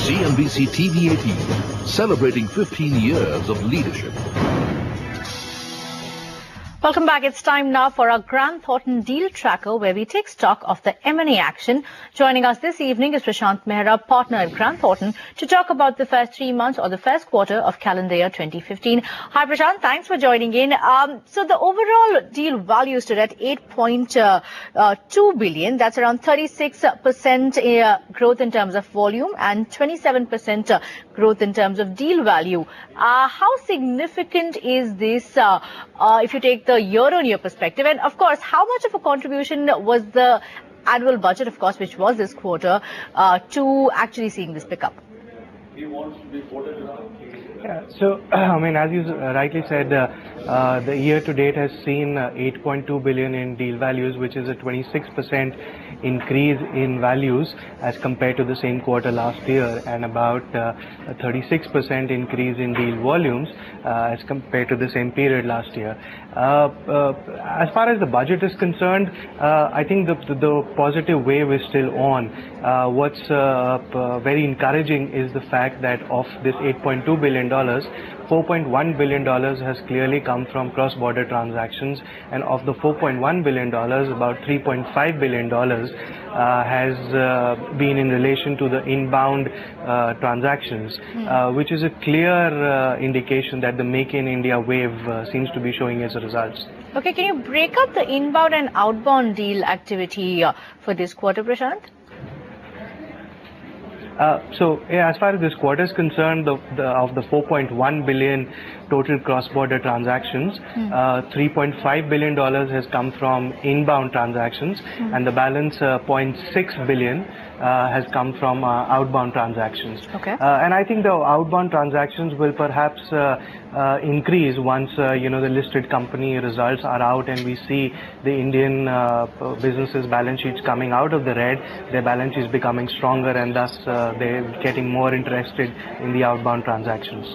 CNBC TV 18, celebrating 15 years of leadership. Welcome back. It's time now for our Grant Thornton Deal Tracker, where we take stock of the M&A action. Joining us this evening is Prashant Mehra, partner at Grant Thornton, to talk about the first 3 months or the first quarter of calendar year 2015. Hi, Prashant. Thanks for joining in. So the overall deal value stood at $8.2 billion. That's around 36% growth in terms of volume and 27% growth in terms of deal value. How significant is this if you take the year-on-year perspective? And of course, how much of a contribution was the annual budget, of course, which was this quarter, to actually seeing this pickup? Yeah, so I mean, as you rightly said, the year to date has seen 8.2 billion in deal values, which is a 26% increase in values as compared to the same quarter last year, and about a 36% increase in deal volumes as compared to the same period last year. As far as the budget is concerned, I think the positive wave is still on. What's very encouraging is the fact that of this $8.2 billion, $4.1 billion has clearly come from cross-border transactions, and of the $4.1 billion, about $3.5 billion has been in relation to the inbound transactions, which is a clear indication that the Make in India wave seems to be showing its results. Okay, can you break up the inbound and outbound deal activity for this quarter, Prashant? So as far as this quarter is concerned, of the 4.1 billion total cross-border transactions, $3.5 billion has come from inbound transactions, and the balance 0.6 billion has come from outbound transactions. Okay. And I think the outbound transactions will perhaps increase once the listed company results are out and we see the Indian businesses' balance sheets coming out of the red, their balance sheets becoming stronger, and thus they're getting more interested in the outbound transactions.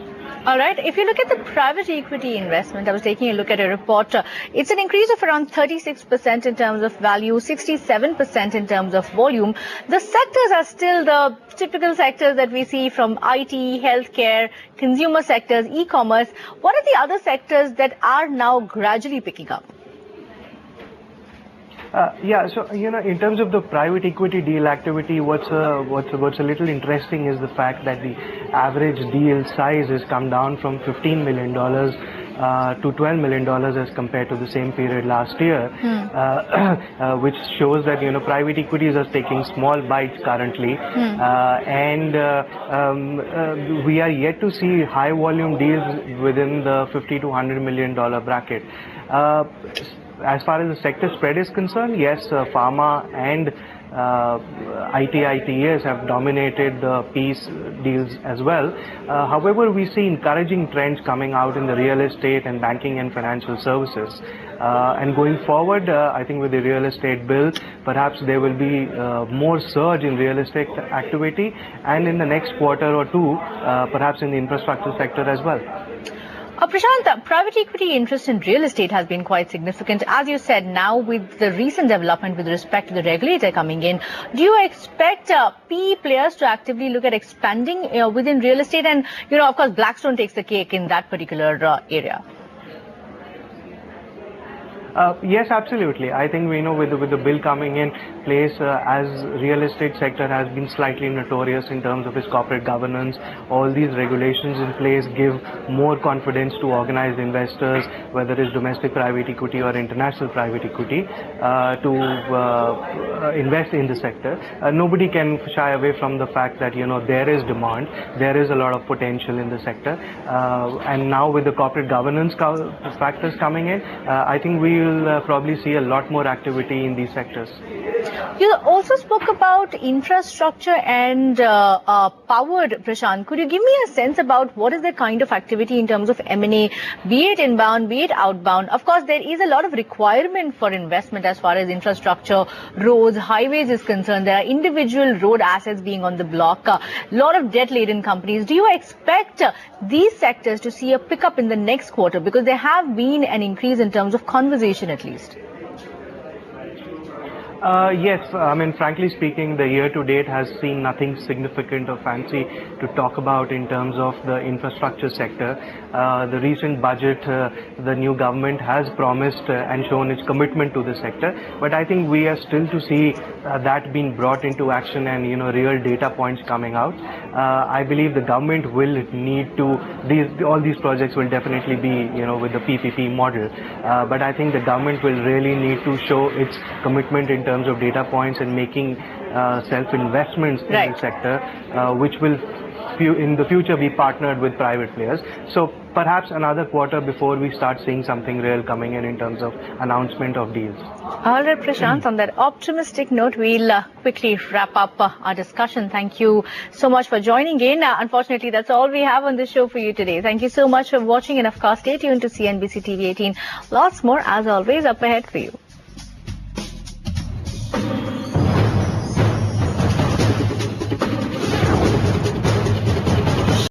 All right. If you look at the private equity investment, I was taking a look at a report. It's an increase of around 36% in terms of value, 67% in terms of volume. The sectors are still the typical sectors that we see from IT, healthcare, consumer sectors, e-commerce. What are the other sectors that are now gradually picking up? Yeah, so in terms of the private equity deal activity, what's a little interesting is the fact that the average deal size has come down from $15 million to $12 million as compared to the same period last year, which shows that private equities are taking small bites currently, and we are yet to see high volume deals within the $50 to $100 million bracket. As far as the sector spread is concerned, yes, pharma and ITs have dominated the piece deals as well. However, we see encouraging trends coming out in the real estate and banking and financial services. And going forward, I think with the real estate bill, perhaps there will be more surge in real estate activity, and in the next quarter or two, perhaps in the infrastructure sector as well. Prashant, private equity interest in real estate has been quite significant. As you said, now with the recent development with respect to the regulator coming in, do you expect PE players to actively look at expanding within real estate? And, of course, Blackstone takes the cake in that particular area. Yes, absolutely. I think we know with the bill coming in place, as real estate sector has been slightly notorious in terms of its corporate governance, all these regulations in place give more confidence to organized investors, whether it's domestic private equity or international private equity, to invest in the sector. Nobody can shy away from the fact that there is demand, there is a lot of potential in the sector, and now with the corporate governance factors coming in, I think we will probably see a lot more activity in these sectors. You also spoke about infrastructure and powered, Prashant. Could you give me a sense about what is the kind of activity in terms of M&A, be it inbound, be it outbound? Of course, there is a lot of requirement for investment as far as infrastructure, roads, highways is concerned. There are individual road assets being on the block, a lot of debt-laden companies. Do you expect these sectors to see a pickup in the next quarter? Because there have been an increase in terms of conversation at least. Yes, I mean, frankly speaking, the year to date has seen nothing significant or fancy to talk about in terms of the infrastructure sector. The recent budget, the new government has promised and shown its commitment to the sector, but I think we are still to see that being brought into action and, you know, real data points coming out. I believe the government will need to, all these projects will definitely be, you know, with the PPP model, but I think the government will really need to show its commitment in terms of data points and making self-investments in the sector, which will in the future be partnered with private players. So perhaps another quarter before we start seeing something real coming in terms of announcement of deals. All right, Prashant, on that optimistic note, we'll quickly wrap up our discussion. Thank you so much for joining in. Unfortunately, that's all we have on this show for you today. Thank you so much for watching, and of course, stay tuned to CNBC TV 18. Lots more, as always, up ahead for you.